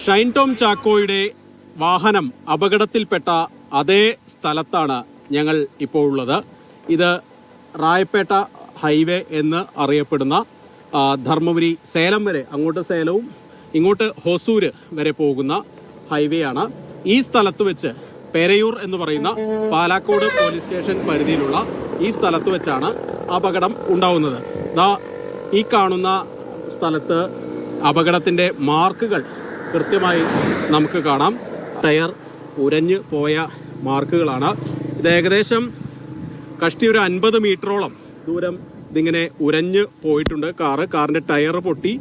ഷൈൻ ടോം ചാക്കോയുടെ വാഹനം അപകടത്തിൽപ്പെട്ട അതേ സ്ഥലത്താണ് ഞങ്ങൾ ഇപ്പോൾ ഉള്ളത്. ഇത് റായപ്പേട്ട ഹൈവേ എന്ന് അറിയപ്പെടുന്ന ധർമ്മപുരി സേലം വരെ, അങ്ങോട്ട് സേലവും ഇങ്ങോട്ട് ഹൊസൂര് വരെ പോകുന്ന ഹൈവേ ആണ്. ഈ സ്ഥലത്ത് വെച്ച് പേരയൂർ എന്ന് പറയുന്ന പാലാക്കോട് പോലീസ് സ്റ്റേഷൻ പരിധിയിലുള്ള ഈ സ്ഥലത്ത് വെച്ചാണ് അപകടം ഉണ്ടാവുന്നത്. ഈ കാണുന്ന സ്ഥലത്ത് അപകടത്തിന്റെ മാർക്കുകൾ കൃത്യമായി നമുക്ക് കാണാം. ടയർ ഉരഞ്ഞു പോയ മാർക്കുകളാണ്. ഇത് ഏകദേശം കഷ്ടി ഒരു 50 മീറ്ററോളം ദൂരം ഇതിങ്ങനെ ഉരഞ്ഞ് പോയിട്ടുണ്ട്. കാറിന്റെ ടയർ പൊട്ടി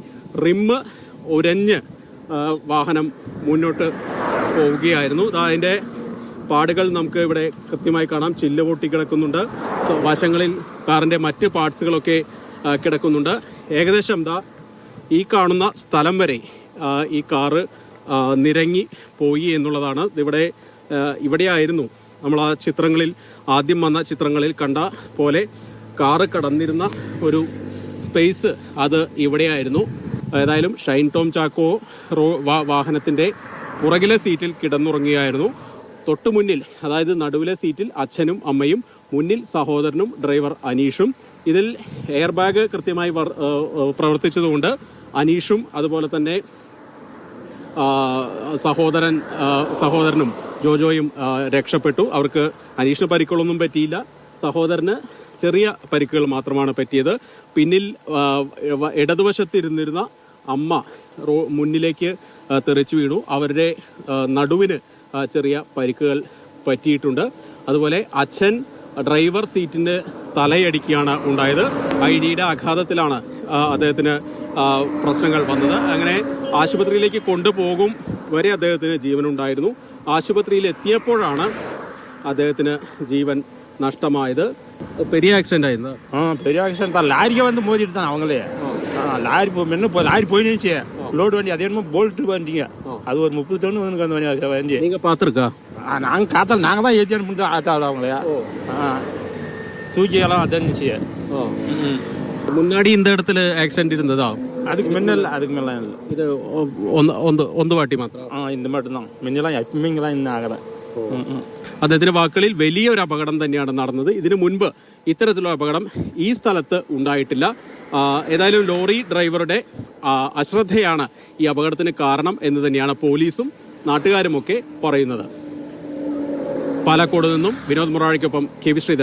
റിമ്മ് ഉരഞ്ഞ് വാഹനം മുന്നോട്ട് പോവുകയായിരുന്നു. അതിന്റെ പാടുകൾ നമുക്ക് ഇവിടെ കൃത്യമായി കാണാം. ചില്ല് പൊട്ടി കിടക്കുന്നുണ്ട്. വശങ്ങളിൽ കാറിന്റെ മറ്റ് പാർട്സുകളൊക്കെ കിടക്കുന്നുണ്ട്. ഏകദേശം ഈ കാണുന്ന സ്ഥലം വരെ ഈ കാറ് നിരങ്ങി പോയി എന്നുള്ളതാണ്. ഇവിടെയായിരുന്നു നമ്മൾ ആ ചിത്രങ്ങളിൽ, ആദ്യം വന്ന ചിത്രങ്ങളിൽ കണ്ട പോലെ കാറ് കടന്നിരുന്ന ഒരു സ്പേസ് അത് ഇവിടെയായിരുന്നു. ഏതായാലും ഷൈൻ ടോം ചാക്കോ വാഹനത്തിന്റെ പുറകിലെ സീറ്റിൽ കിടന്നുറങ്ങിയായിരുന്നു. തൊട്ടു മുന്നിൽ, അതായത് നടുവിലെ സീറ്റിൽ അച്ഛനും അമ്മയും, മുന്നിൽ സഹോദരനും ഡ്രൈവർ അനീഷും. ഇതിൽ എയർ ബാഗ് കൃത്യമായി പ്രവർത്തിച്ചതുകൊണ്ട് അനീഷും അതുപോലെ തന്നെ സഹോദരനും ജോജോയും രക്ഷപ്പെട്ടു. അവർക്ക് അനീഷിന് പരിക്കുകളൊന്നും പറ്റിയില്ല. സഹോദരന് ചെറിയ പരിക്കുകൾ മാത്രമാണ് പറ്റിയത്. പിന്നിൽ ഇടതുവശത്തിരുന്നിരുന്ന അമ്മ മുന്നിലേക്ക് തെറിച്ചു വീണു. അവരുടെ നടുവിന് ചെറിയ പരിക്കുകൾ പറ്റിയിട്ടുണ്ട്. അതുപോലെ അച്ഛൻ ഡ്രൈവർ സീറ്റിന്റെ തലയടിക്കുകയാണ് ഉണ്ടായത്. ഐഡിയുടെ ആഘാതത്തിലാണ് അദ്ദേഹത്തിന് പ്രശ്നങ്ങൾ വന്നത്. അങ്ങനെ ആശുപത്രിയിലേക്ക് കൊണ്ടുപോകും വരെ അദ്ദേഹത്തിന് ജീവനുണ്ടായിരുന്നു. ആശുപത്രിയിൽ എത്തിയപ്പോഴാണ് അദ്ദേഹത്തിന് ജീവൻ നഷ്ടമായത്. பெரிய ஆக்சிடென்ட் ஆயிருந்தா? பெரிய ஆக்சிடென்ட் தான். லாரிக்கு வந்து மோதிட்டு தான் அவங்களே. லாரி லாரி போயிடுச்சு. லோடு வண்டி அதே போல்ட் வண்டிங்க. அது ஒரு 30 டன் அந்த வண்டி. நீங்க பாத்துருக்கா? நாங்க காத்தால நாங்க தான் ஏத்தி அனுப்பிட்டு ஆட்டாவில் அவங்களே. தூக்கி எல்லாம் அதன்னுச்சு. முன்னாடி இந்த இடத்துல ஆக்சிடென்ட் இருந்ததா? அதுக்கு முன்னல்ல, அதுக்கு மேல இல்லை. இது ഒന്ന് വാട്ടി മാത്രം. இந்த மட்டும் தான். മുന്നെല്ലാം எப்பவுமே இங்கெல்லாம் இன்னும் ஆகலை. അദ്ദേഹത്തിന്റെ വാക്കുകളിൽ വലിയൊരു അപകടം തന്നെയാണ് നടന്നത്. ഇതിനു മുൻപ് ഇത്തരത്തിലുള്ള അപകടം ഈ സ്ഥലത്ത് ഉണ്ടായിട്ടില്ല. ഏതായാലും ലോറി ഡ്രൈവറുടെ അശ്രദ്ധയാണ് ഈ അപകടത്തിന് കാരണം എന്ന് തന്നെയാണ് പോലീസും നാട്ടുകാരുമൊക്കെ പറയുന്നത്. പാലക്കോട് നിന്നും വിനോദ് മുറാഴിക്കൊപ്പം കെ വി ശ്രീധരൻ.